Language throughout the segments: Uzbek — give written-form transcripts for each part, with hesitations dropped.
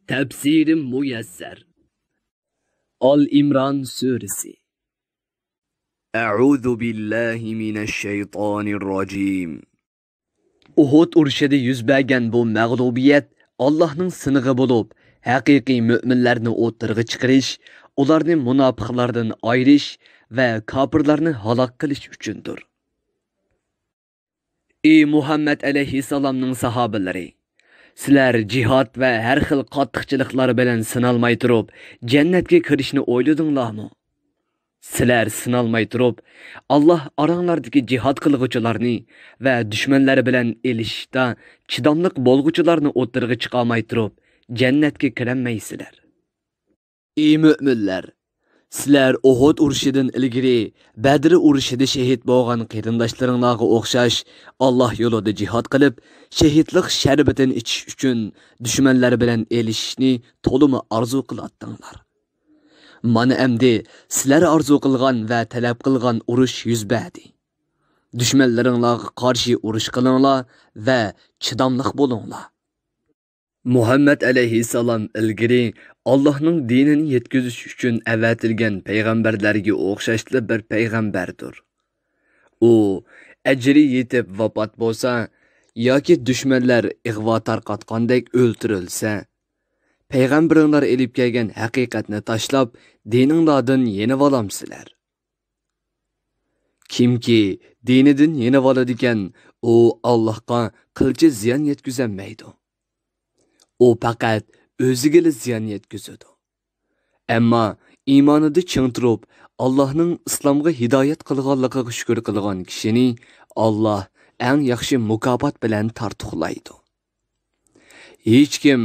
Tefsirim Muyesser. Al-İmran Suresi. Euzu billahi mineşşeytanirracim. Uhud urushida yuz bergan bu mag'lubiyat Allohning sinig'i bo'lib, haqiqiy mu'minlarni o'tirg'i chiqarish, ularni munofiqlardan ayirish va kofirlarni halok qilish uchundir. Ey Muhammad alayhissalomning sahobalari, sizlar jihad va har xil qattiqchiliklar bilan sinalmay turib, jannatga kirishni o'yladinglarmi? Sizlar sinalmay turib, Alloh oranglardagi jihad qilg'uvchilarni va dushmanlari bilan elishishda chidamliq bo'lg'uvchilarni o'tirg'i chiqolmay turib, jannatga kirolmaysizlar. Ey mu'minlar, sizlar Uhud urushidan ilgari Badr urushida shahid bo'lgan qarindoshlaringlarga o'xshash Alloh yo'lida jihad qilib, shahidlik sharbatini ichish uchun dushmanlari bilan elishishni to'limi arzu qilayotdinglar. Mana endi sizlar arzu qilgan va talab qilgan urush yuz berdi. Dushmanlaringlarga qarshi urush qilinglar va chidamliq bo'linglar. Muhammad alayhissalom ilgari Allohning dinini yetkazish uchun avatilgan payg'ambarlarga o'xshashli bir payg'ambardir. U ajri yetib vafot bo'lsa yoki dushmanlar ig'vo tarqatgandek o'ltirilsa, payg'ambarlar elib kelgan haqiqatni tashlab, dininglardan yenib olamsizlar. Kimki dinidan yenib oladigan, u Allohga qilchi ziyon yetkazolmaydi. U faqat o'ziga ziyon yetkazadi. Ammo iymonida ching turib, Allohning islomga hidoyat qilganligiga shukr qilgan kishini Alloh eng yaxshi mukofot bilan tartiqlaydi. Hech kim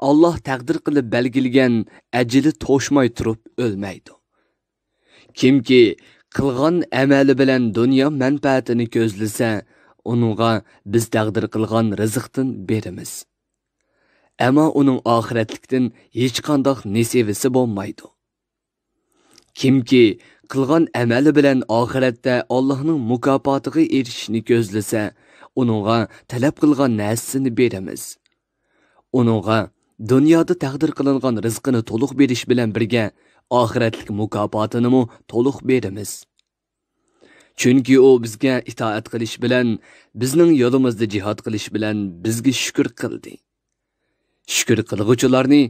Alloh taqdir qilib belgilgan ajali to'shmay turib o'lmaydi. Kimki qilgan amali bilan dunyo manfaatini ko'zlasa, uningga biz taqdir qilgan rizqdan beramiz. Ammo uning oxiratlikdan hech qanday nasibasi bo'lmaydi. Kimki qilgan amali bilan oxiratda Allohning mukofotiga erishishni ko'zlasa, uningga talab qilgan narsasini beramiz. Uningga dunyoda taqdir qilingan rizqini to'liq berish bilan birga oxiratlik mukofotini mo to'liq beramiz. Chunki u bizga itoat qilish bilan, bizning yo'limizda jihad qilish bilan bizga shukr qildi. Shukr qilguvchilarni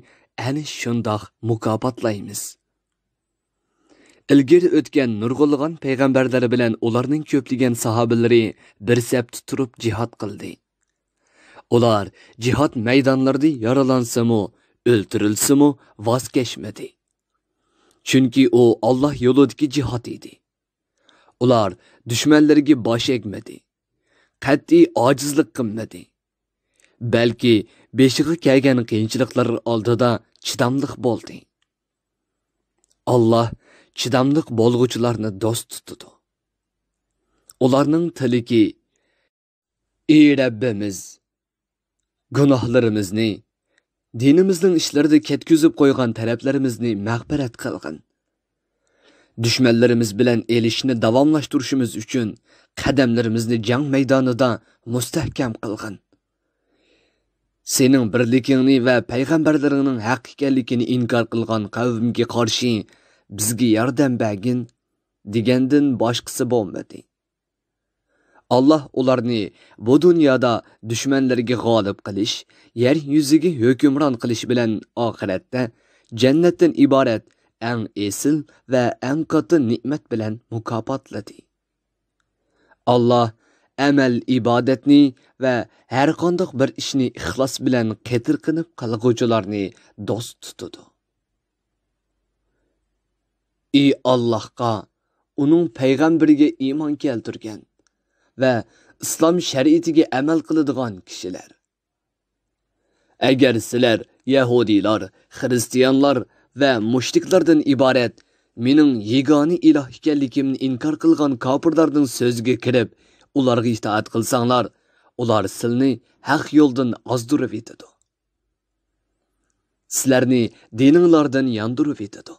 ana shundoq mukofotlaymiz. Ilgari o'tgan nurg'ulg'an payg'ambarlari bilan ularning ko'pligan sahobalari bir safda turib jihad qildi. Ular jihad maydonlarida yaralansami, o'ltirilsami, voz kechmadi. Chunki u Alloh yo'lidagi jihad edi. Ular dushmanlarga bosh egmadi. Qat'iy ojizlik qilmadi. Balki beshiga kelgan qiyinchiliklar oldida chidamliq bo'ldi. Alloh chidamliq bo'lg'uvchilarni do'st tutadi. Ularning tiliki: "Ey Rabbimiz, gunohlarimizni, dinimizning ishlarida ketkizib qo'ygan taraflarimizni mag'firat qilgin. Dushmanlarimiz bilan elishni davomlashtirishimiz uchun qadamlarimizni jang maydonida mustahkam qilgin. Sening birligingni va payg'ambarlaringning haq ekanligini inkor qilgan qavmga qarshi bizga yordam bergin" degandan boshqasi bo'lmadi. Alloh ularni bu dunyoda dushmanlarga g'olib qilish, yer yuziga hukmron qilish bilan oxiratda jannatdan iborat eng esil va eng katta ne'mat bilan mukofotladi. Alloh amal ibodatni va har qanday bir ishni ixlos bilan qatir qilib qilguvchilarni do'st tutadi. Ey Allohga, uning payg'ambariga iymon keltirgan va islom shariatiga amal qiladigan kishilar. Agar sizlar Yahudiylar, Xristianlar va mushriklardan iborat mening yegona iloh ekanligimni inkor qilgan kofirlarning so'ziga kirib, ularga itoat qilsanglar, ular sizlarni haq yo'ldan ozdirib etadi. Sizlarni dininglardan yondirib etadi.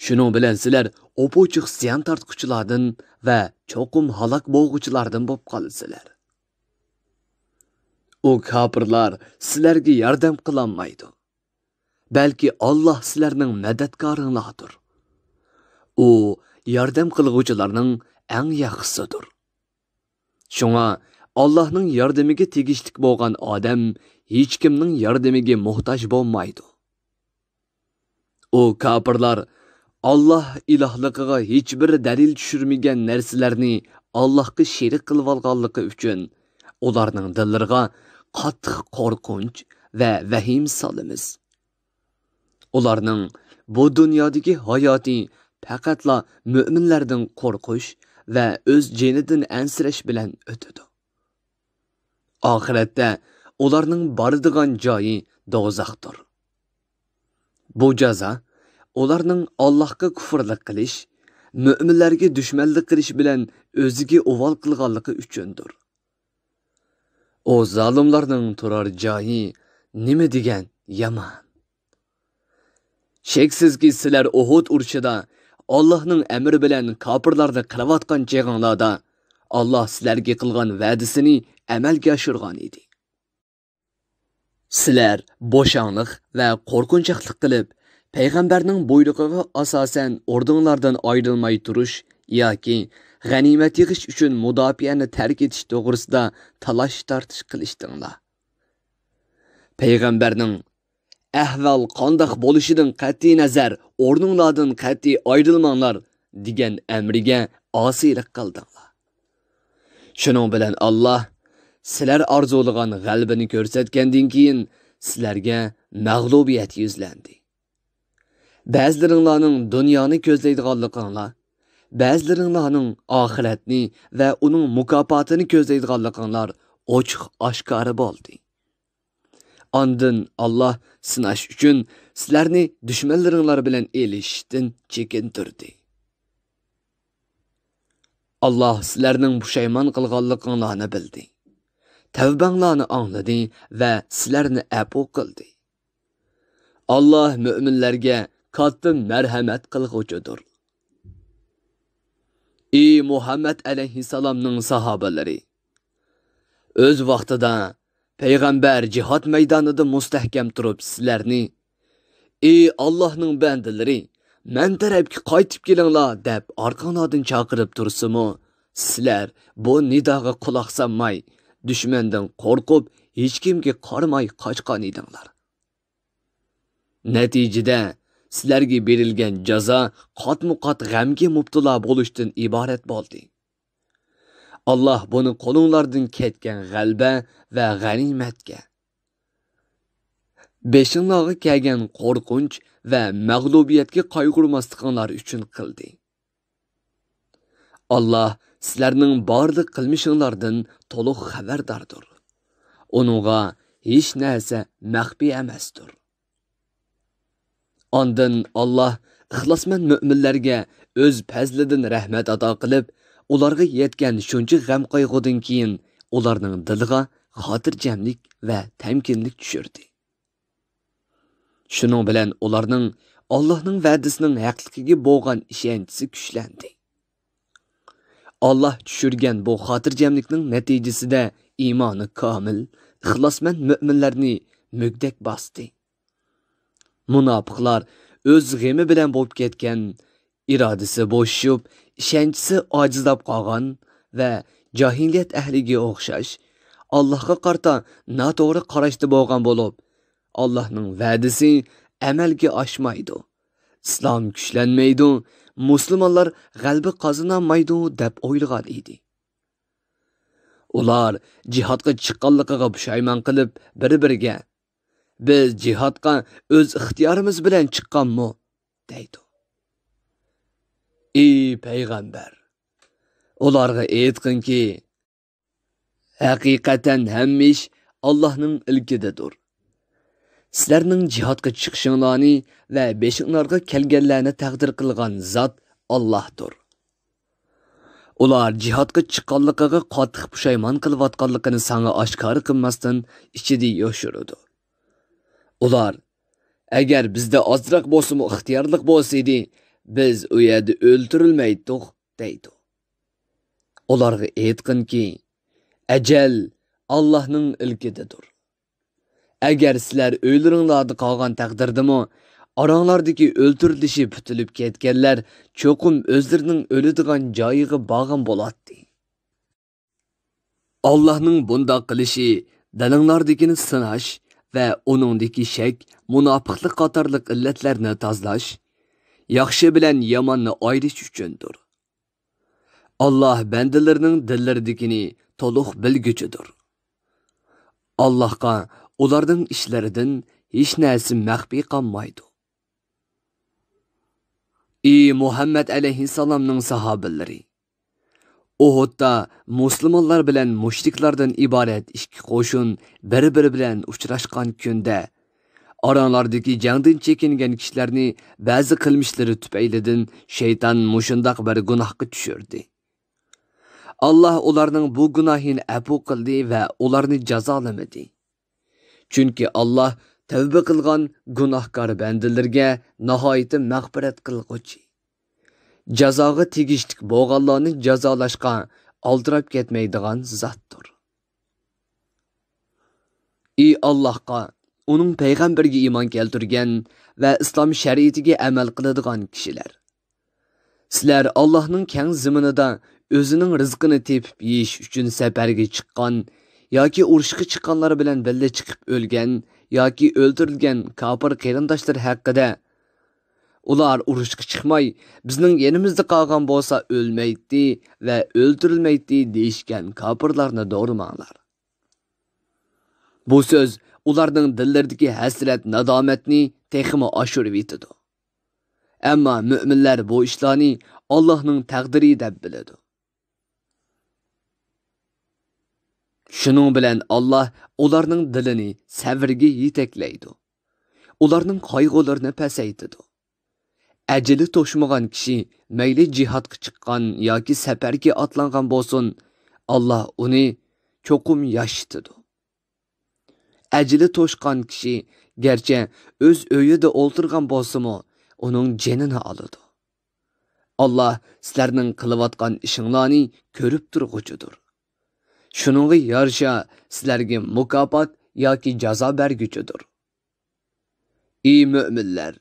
Shuning bilan sizlar o'pochiq ziyon tortquchilardan va cho'qim halok bo'lg'uchilardan bo'lib qolasizlar. O kofirlar sizlarga yordam qilolmaydi. balki Alloh sizlarning madadkoringlardir. U yordam qilguvchilarning eng yaxshisidir. Shunga Allohning yordamiga tegishlik bo'lgan odam hech kimning yordamiga muhtoj bo'lmaydi. U kafirlar Allah ilohligiga hech bir dalil tushirmagan narsalarni Allohga sherik qilib olganligi uchun ularning dillariga qattiq qo'rqinch va vahim solamiz. Ularning bu dunyodagi hayoti faqatla mu'minlardan qo'rqish va o'z jonidan ansirash bilan o'tadi. Oxiratda ularning boradigan joyi do'zaxdir. Bu jazo ularning Allohga kufrlik qilish, mu'minlarga dushmanlik qilish bilan o'ziga o'val qilganligi uchundir. O zalimlarning turar joyi nima degan yomon. Sheksizki sizlar Uhud urushida Allohning amri bilan kofirlarni qilayotgan cheg'inglarda Alloh sizlarga qilgan va'dasini amalga oshirgan edi. Sizlar bo'shonliq va qo'rqinchaqlik qilib, payg'ambarning buyrug'iga asosan o'rninglardan ayrilmay turish yoki g'animat yig'ish uchun mudofiani tark etish to'g'risida talash tortish qilishdinglar. Payg'ambarning ahvol qandoq bo'lishidan qat'iy nazar o'rninglardan qat'iy ayrilmanglar degan amriga osiylik qildinglar. Shuning bilan Alloh sizlar orzulagan g'alabani ko'rsatgandan keyin sizlarga mag'lubiyat yuzlandi. Ba'zilaringlarning dunyoni ko'zlaydiganliginglar, ba'zilaringlarning oxiratni va uning mukofotini ko'zlaydiganliginglar ochiq oshkora bo'ldi. Ondan Alloh sinash uchun sizlarni dushmanlaringlar bilan elishishdan chekintirdi. Alloh sizlarning pushaymon qilganliginglarni bildi. Tavbanglarni angladi va sizlarni afv qildi. Alloh mu'minlarga katta marhamat qilg'uchidir. Ey Muhammad alayhissalomning sahobalari, o'z vaqtida payg'ambar jihad maydonida mustahkam turib sizlarni ey Allohning bandalari, men tarafga qaytib kelinglar deb orqanglardan chaqirib tursimi, sizlar bu nidoga quloq solmay, dushmandan qo'rqib, hech kimga qarmay qochgan edinglar. Natijada sizlarga berilgan jazo qatmu-qat g'amga mubtalo bo'lishdan iborat bo'ldi. Alloh buni qo'linglardan ketgan g'alba va g'animatga, beshinglarga kelgan qo'rqinch va mag'lubiyatga qayg'urmasliklarinlar uchun qildi. Alloh sizlarning barliq qilmishinglardan to'liq xabardordir. Uningga hech narsa maxfiy emasdir. Ondan Alloh ixlosmand mu'minlarga o'z fazlidan rahmat ato qilib, ularga yetgan shuncha g'am qayg'udan keyin ularning diliga xotirjamlik va tamkinlik tushirdi. Shuning bilan ularning Allohning va'dasining haqligiga bo'lgan ishonchi kuchlandi. Alloh tushirgan bu xotirjamlikning natijasida iymoni komil, ixlosmand mu'minlarni mugdak bosdi. Munofiqlar o'z g'emi bilan bo'lib ketgan, irodasi bo'shib, ishonchisi ojizlab qolgan va jahiliyat ahliga o'xshash Allohga qarta noto'g'ri qarashda bo'lgan bo'lib, Allohning va'dasi amalga oshmaydi. Islom kuchlanmaydi, musulmonlar g'alaba qozonolmaydi deb o'ylagan edi. Ular jihodga chiqqanligiga pushaymon qilib, bir-biriga biz jihodga o'z ixtiyorimiz bilan chiqqanmi deydi. Ey payg'ambar, ularga aytqinki, haqiqatan hamma ish Allohning ilkidadir. Sizlarning jihodga chiqishinglarni va beshinglarga kelganlarni taqdir qilgan zot Allohdir. Ular jihodga chiqqanligiga qattiq pushaymon qilayotganligini sana oshkor qilmasdan ichida yoshirdi. Ular agar bizda ozroq bo'lsa-mu ixtiyorlik bo'lsa edi, biz u yerda o'ltirilmaydik deydi. Ularga aytqinki, ajal Allohning ilkidadir. Agar sizlar o'ylaringlarda qolgan taqdirdami, oranglardagi o'ltirilishi putilib ketganlar cho'qim o'zlarining o'ladigan joyiga borgan bo'ladi. Allohning bunda qilishi dalinglardagini sinash va uningdagi shak, munofiqlik qatorliq illatlarni tozalash, yaxshi bilan yomonni ayirish uchundir. Allah bandalarining dillaridagini to'liq bilguchidir. Allohga ularning ishlaridan hech narsa maxfiy qolmaydi. Ey Muhammad alayhissalomning sahobalari, Uhudda musulmonlar bilan mushriklardan iborat ikki qo'shin bir-biri bilan uchrashgan kunda oranglardagi jangdan chekingan kishilarni ba'zi qilmishlari tufaylidan shayton mushundoq bir gunohga tushirdi. Allah ularning bu gunohini afu qildi va ularni jazolamadi. Chunki Allah tavba qilgan gunohkor bandalarga nihoyat mag'firat qilg'uchi. Jazoga tegishlik bo'lganlarni jazolashga oldirab ketmaydigan zotdir. Ey Allohga, uning payg'ambariga iymon keltirgan va islom shariatiga amal qiladigan kishilar. Sizlar Allohning keng zaminida o'zining rizqini tepib yeyish uchun safarga chiqqan yoki urushga chiqqanlar bilan birga chiqib o'lgan yoki o'ldirilgan kafir qarindoshlar haqida ular urushga chiqmay bizning yenimizda qolgan bo'lsa o'lmaydi va o'ldirilmaydi deyishgan kafirlarni doğrumanglar. Bu so'z ularning dillaridagi hasrat, nadomatni texmi oshirib yetadi. Ammo mu'minlar bu ishlarni Allohning taqdiri deb biladi. Shuning bilan Allah ularning dilini sabrga yetaklaydi. Ularning qayg'ularini pasaytadi. Ajali to'shmagan kishi mayli jihodga chiqqan yoki safarga otlangan bo'lsin, Allah uni cho'qim yashitadi. Ajali to'shgan kishi garchi o'z uyida o'ltirgan bo'lsa-mu, uning jonini oladi. Allah sizlarning qilayotgan ishinglarni ko'rib turg'uchidir. Shuningga yarasha sizlarga mukofot yoki jazo berguchidir. Ey mu'minlar,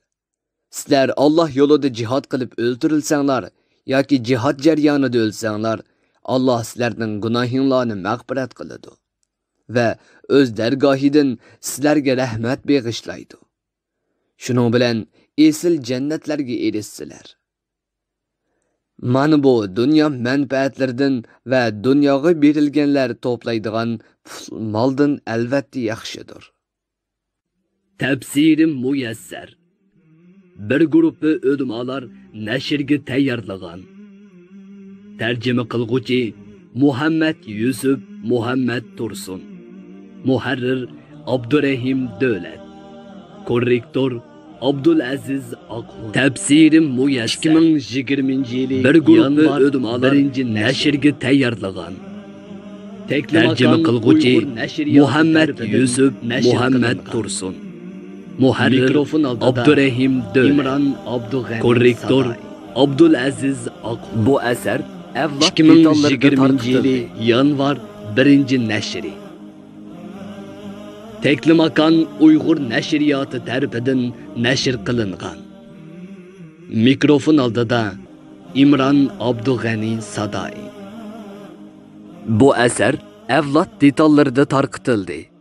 sizlar Allah yo'lida jihad qilib o'ldirilsanglar yoki jihad jarayonida o'lsanglar, Allah sizlarning gunohinglarni mag'firat qiladi va o'z dargohidan sizlarga rahmat beg'ishlaydi. Shuning bilan esil jannatlarga erishsizlar. Mana bu dunyo manfaatlaridan va dunyoga berilganlar to'playdigan moldan albatta yaxshidir. Tafsirim muyassar. Bir guruhi ulamolar nashrga tayyorlagan. Tarjima qilguvchi Muhammad Yusuf Muhammad Tursun. Muharrir Abdurrahim Davlat. Korrektor Abdulaziz Aqhun. Tafsirim muyassar 2020-yili bir guruhi ulamolar nashrga tayyorlagan. Tarjima qilguvchi Muhammad Yusuf Muhammad Tursun. Muharrir Abdurrahim Davlat. Korrektor Abdulaziz Aqhun. Bu asar 2020-yili yanvar 1-nashri. Teklimakan Uyg'ur nashriyoti tarafidan nashr qilingan. Mikrofon oldida Imron Abdug'ani Sadai. Bu asar avlod detallarida tarqitildi.